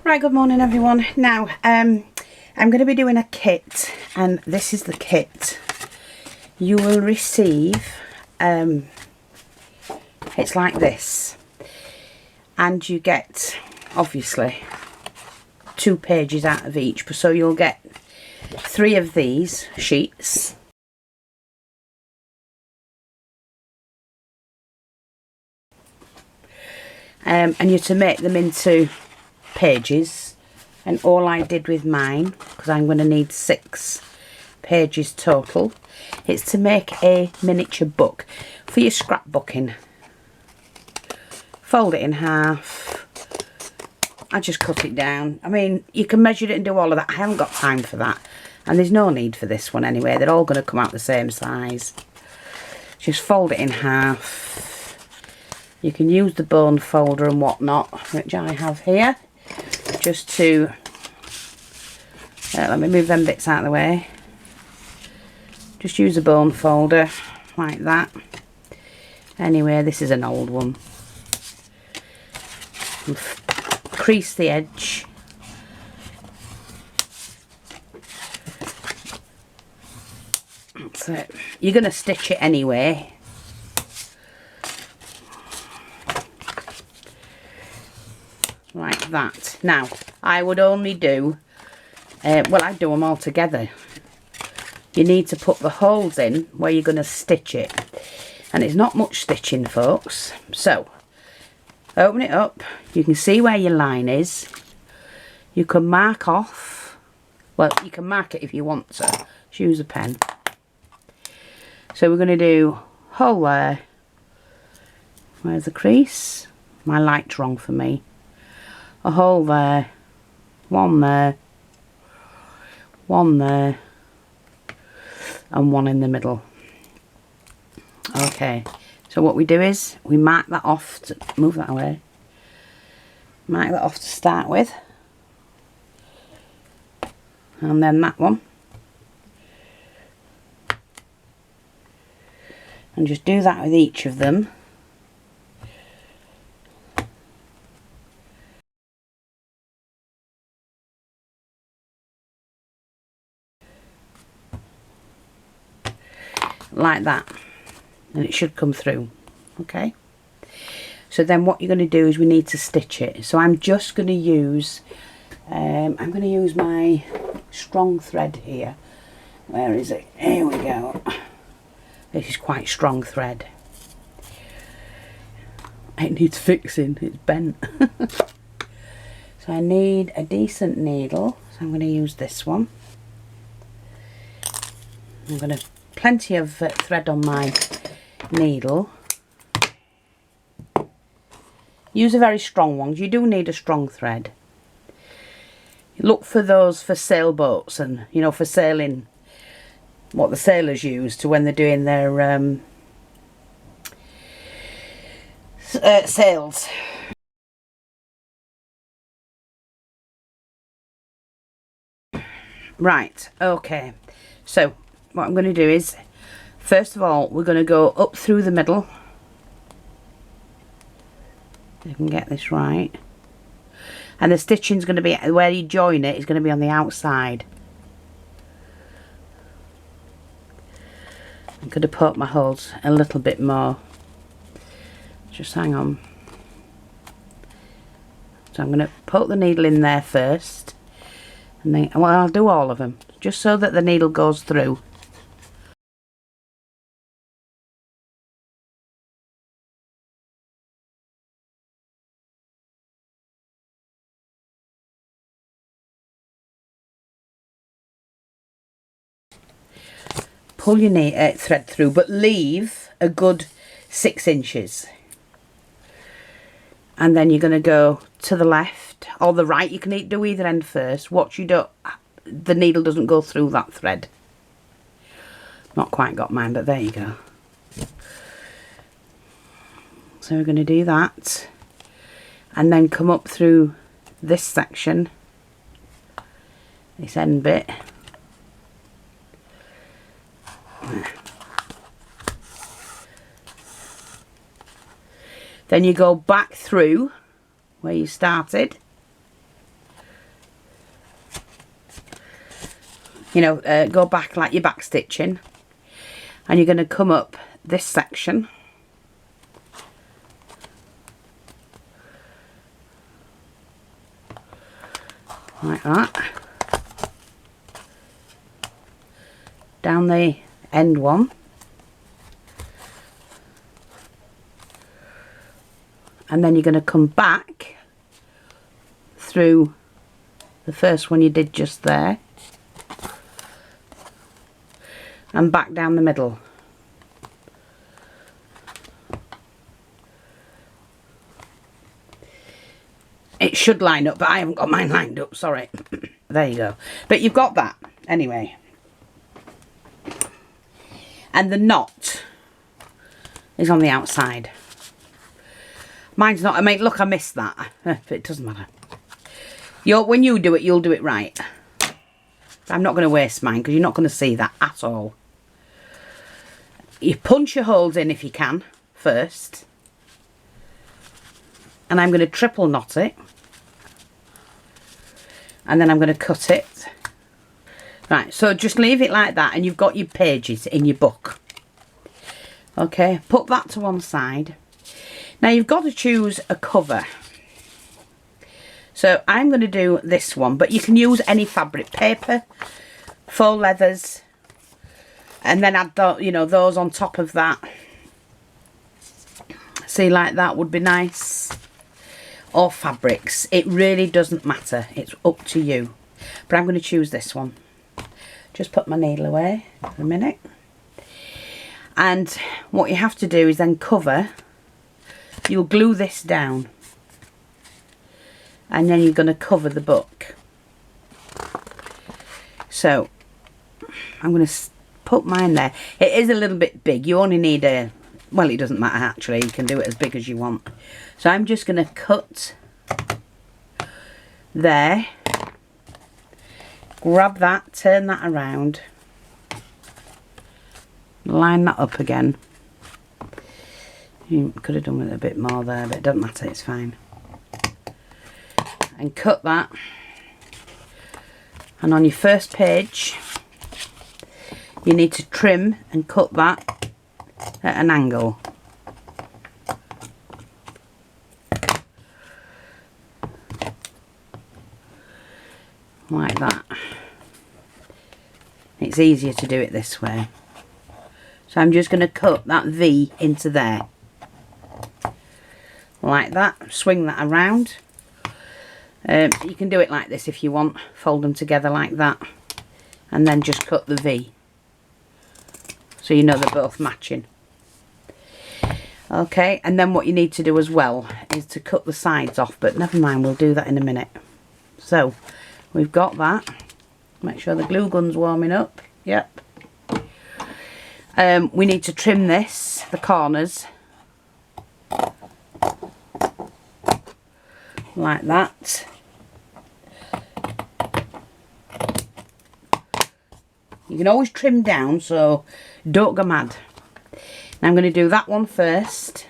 Right, good morning everyone. Now I'm going to be doing a kit, and this is the kit. You will receive it's like this, and you get obviously 2 pages out of each, so you'll get 3 of these sheets, and you're to make them into pages. And all I did with mine, because I'm going to need 6 pages total, it's to make a miniature book for your scrapbooking. Fold it in half. I just cut it down. I mean, you can measure it and do all of that. I haven't got time for that, and there's no need for this one anyway. They're all going to come out the same size. Just fold it in half. You can use the bone folder and whatnot, which I have here, just to let me move them bits out of the way. Just use a bone folder like that. Anyway, this is an old one. Crease the edge. That's it. You're going to stitch it anyway. Like that. Now, I would only do, well, I'd do them all together. You need to put the holes in where you're going to stitch it. And it's not much stitching, folks. So, open it up. You can see where your line is. You can mark off. Well, you can mark it if you want to. Just use a pen. So we're going to do hole there. Where's the crease? My light's wrong for me. A hole there. One there. One there. And one in the middle. Okay, so what we do is we mark that off to move that away. Mark that off to start with, and then that one, and just do that with each of them. Like that, and it should come through. Okay, so then what you're going to do is we need to stitch it. So I'm just going to use I'm going to use my strong thread here. Where is it? Here we go. This is quite strong thread. It needs fixing, it's bent. So I need a decent needle, so I'm going to use this one. I'm going to plenty of thread on my needle. Use a very strong one. You do need a strong thread. Look for those for sailboats, and you know, for sailing, what the sailors use to when they're doing their sails. Right, okay, so what I'm going to do is, first of all, we're going to go up through the middle. If I can get this right. And the stitching's going to be, where you join it is going to be on the outside. I'm going to poke my holes a little bit more. Just hang on. So I'm going to poke the needle in there first. And then, well, I'll do all of them, just so that the needle goes through. Pull your thread through, but leave a good 6 inches. And then you're going to go to the left or the right. You can do either end first. Watch you don't, the needle doesn't go through that thread. Not quite got mine, but there you go. So we're going to do that, and then come up through this section, this end bit. Then you go back through where you started, you know, go back like you're back stitching, and you're going to come up this section like that, down the end one, and then you're going to come back through the first one you did just there and back down the middle. It should line up, but I haven't got mine lined up, sorry. There you go. But you've got that anyway. And the knot is on the outside. Mine's not, I mean, look, I missed that. But it doesn't matter. When you do it, you'll do it right. I'm not going to waste mine because you're not going to see that at all. You punch your holes in if you can first. And I'm going to triple knot it. And then I'm going to cut it. Right, so just leave it like that and you've got your pages in your book. Okay, put that to one side. Now you've got to choose a cover. So I'm going to do this one, but you can use any fabric, paper, faux leathers, and then add the, you know, those on top of that. See, like that would be nice. Or fabrics. It really doesn't matter. It's up to you. But I'm going to choose this one. Just put my needle away for a minute. And what you have to do is then cover. You'll glue this down. And then you're going to cover the book. So, I'm going to put mine there. It is a little bit big. You only need a... Well, it doesn't matter actually. You can do it as big as you want. So I'm just going to cut there. Grab that, turn that around. Line that up again. You could have done with a bit more there, but it doesn't matter, it's fine. And cut that. And on your first page, you need to trim and cut that at an angle. Like that. It's easier to do it this way. So I'm just going to cut that V into there. Like that. Swing that around. You can do it like this if you want. Fold them together like that. And then just cut the V. So you know they're both matching. Okay, and then what you need to do as well is to cut the sides off. But never mind, we'll do that in a minute. So, we've got that. Make sure the glue gun's warming up. Yep. We need to trim this, the corners. Like that. You can always trim down, so don't go mad. Now I'm going to do that one first.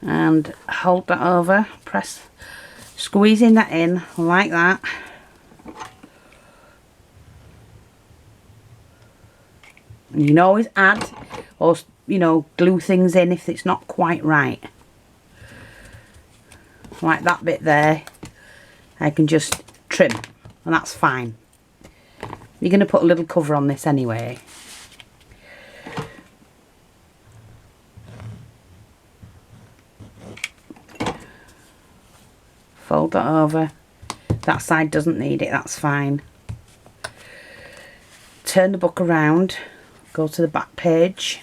And hold that over, press, squeezing that in like that. And you can always add or, you know, glue things in if it's not quite right. Like that bit there, I can just trim and that's fine. You're going to put a little cover on this anyway. Fold that over. That side doesn't need it, that's fine. Turn the book around, go to the back page.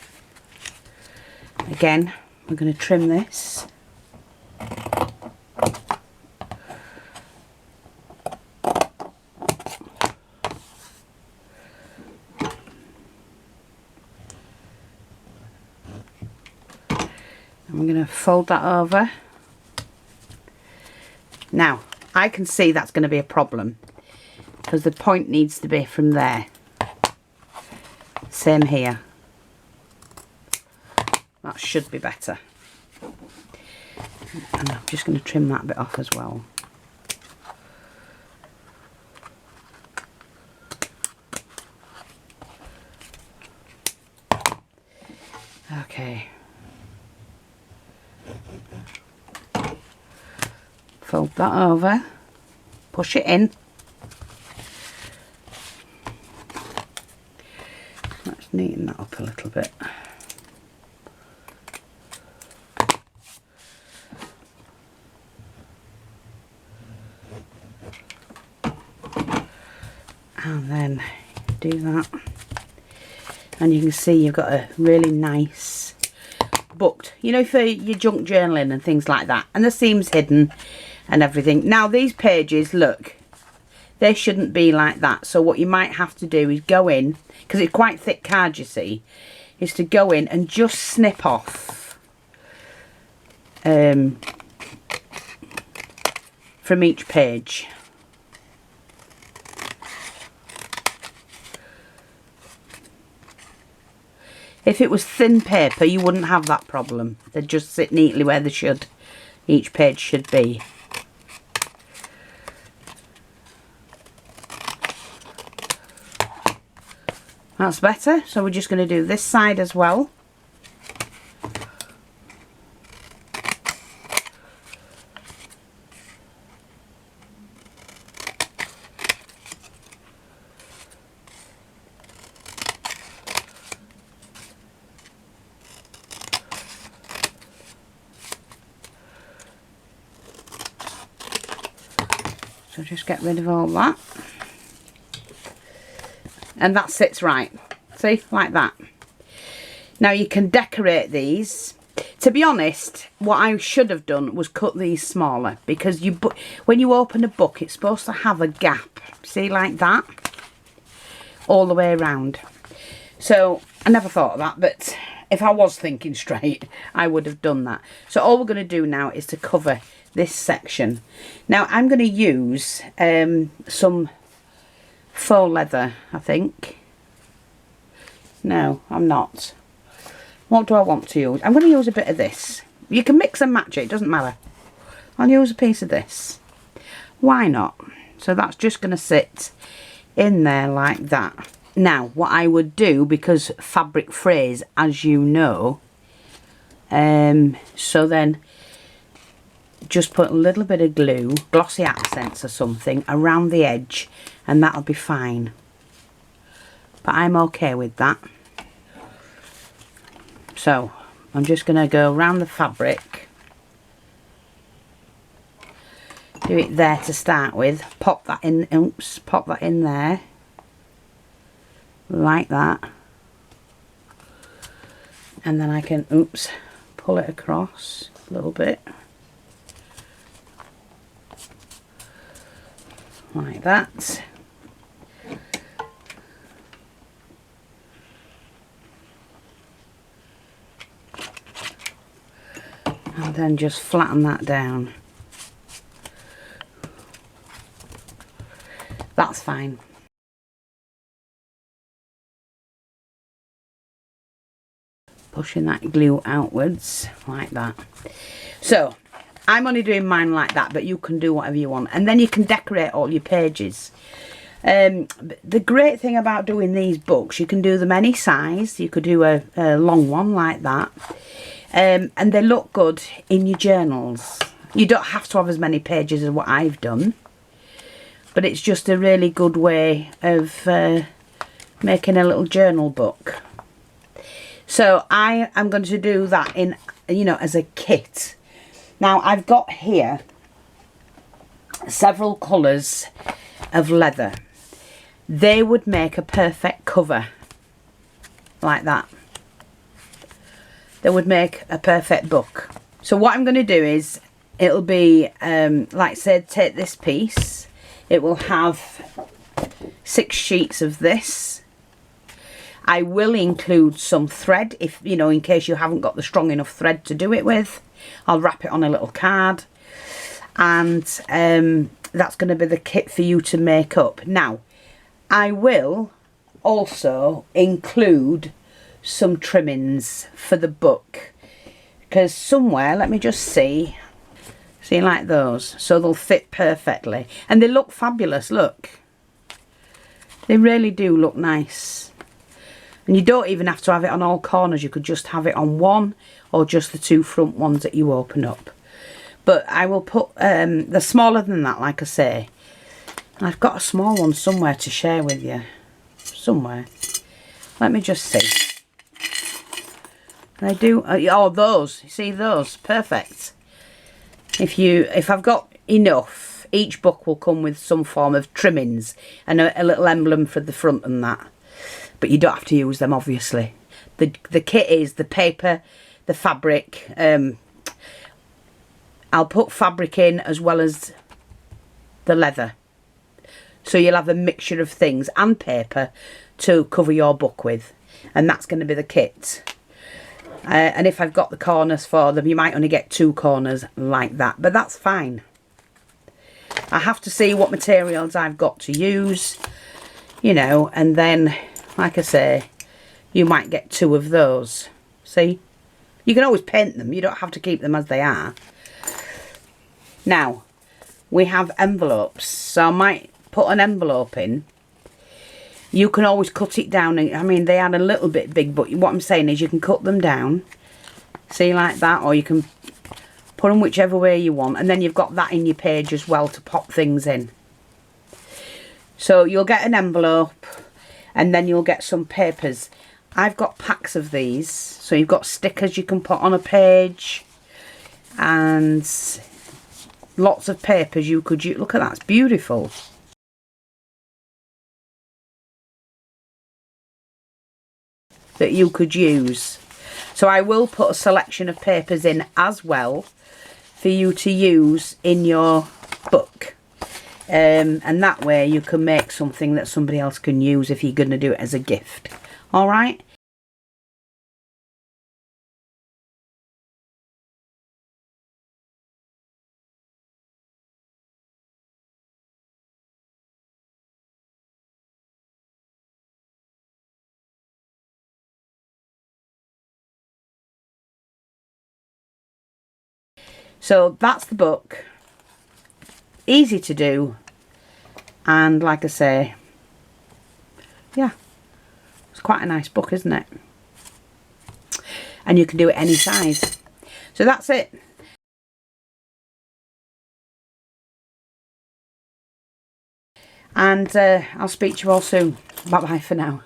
Again, we're going to trim this. And we're going to fold that over. Now, I can see that's going to be a problem because the point needs to be from there. Same here. That should be better. And I'm just going to trim that bit off as well. Okay. Fold that over, push it in. Let's neaten that up a little bit. And then do that. And you can see you've got a really nice booked, you know, for your junk journaling and things like that. And the seams hidden and everything. Now these pages, look, they shouldn't be like that. So what you might have to do is go in, because it's quite thick card, you see, is to go in and just snip off from each page. If it was thin paper, you wouldn't have that problem. They'd just sit neatly where they should. Each page should be. That's better. So we're just going to do this side as well. So just get rid of all that. And that sits right. See, like that. Now you can decorate these. To be honest, what I should have done was cut these smaller, because when you open a book, it's supposed to have a gap. See, like that, all the way around. So I never thought of that, but if I was thinking straight, I would have done that. So all we're going to do now is to cover this section. Now I'm going to use some faux leather, I think. No, I'm not. What do I want to use? I'm going to use a bit of this. You can mix and match it, it doesn't matter. I'll use a piece of this. Why not? So that's just going to sit in there like that. Now, what I would do, because fabric frays, as you know, so then just put a little bit of glue, glossy accents or something, around the edge, and that'll be fine. But I'm okay with that. So I'm just going to go around the fabric, do it there to start with, pop that in, oops, pop that in there like that, and then I can, oops, pull it across a little bit like that. And then just flatten that down. That's fine. Pushing that glue outwards like that. So I'm only doing mine like that, but you can do whatever you want. And then you can decorate all your pages. The great thing about doing these books, you can do them any size. You could do a long one like that. And they look good in your journals. You don't have to have as many pages as what I've done, but it's just a really good way of making a little journal book. So I am going to do that in, you know, as a kit. Now I've got here several colours of leather. They would make a perfect cover like that. They would make a perfect book. So what I'm going to do is, it'll be, like I said, take this piece. It will have 6 sheets of this. I will include some thread, if you know, in case you haven't got the strong enough thread to do it with. I'll wrap it on a little card. And that's going to be the kit for you to make up. Now, I will also include some trimmings for the book, because somewhere, let me just see, See, like those. So they'll fit perfectly. And they look fabulous, look. They really do look nice. And you don't even have to have it on all corners. You could just have it on one or just the two front ones that you open up. But I will put, they're smaller than that, like I say. I've got a small one somewhere to share with you. Somewhere. Let me just see. They do, oh, those. You see those? Perfect. If I've got enough, each book will come with some form of trimmings and a little emblem for the front and that. But you don't have to use them, obviously. The kit is the paper, the fabric. I'll put fabric in as well as the leather. So you'll have a mixture of things and paper to cover your book with. And that's going to be the kit. And if I've got the corners for them, you might only get 2 corners like that. But that's fine. I have to see what materials I've got to use, you know, and then, like I say, you might get 2 of those. See? You can always paint them. You don't have to keep them as they are. Now, we have envelopes. So I might put an envelope in. You can always cut it down. I mean, they are a little bit big, but what I'm saying is you can cut them down. See, like that, or you can put them whichever way you want. And then you've got that in your page as well to pop things in. So you'll get an envelope and then you'll get some papers. I've got packs of these. So you've got stickers you can put on a page. And lots of papers you could use. Look at that, it's beautiful. That you could use. So I will put a selection of papers in as well for you to use in your book. And that way you can make something that somebody else can use if you're going to do it as a gift. Alright? So that's the book. Easy to do. And like I say, yeah, it's quite a nice book, isn't it? And you can do it any size. So that's it. And I'll speak to you all soon. Bye bye for now.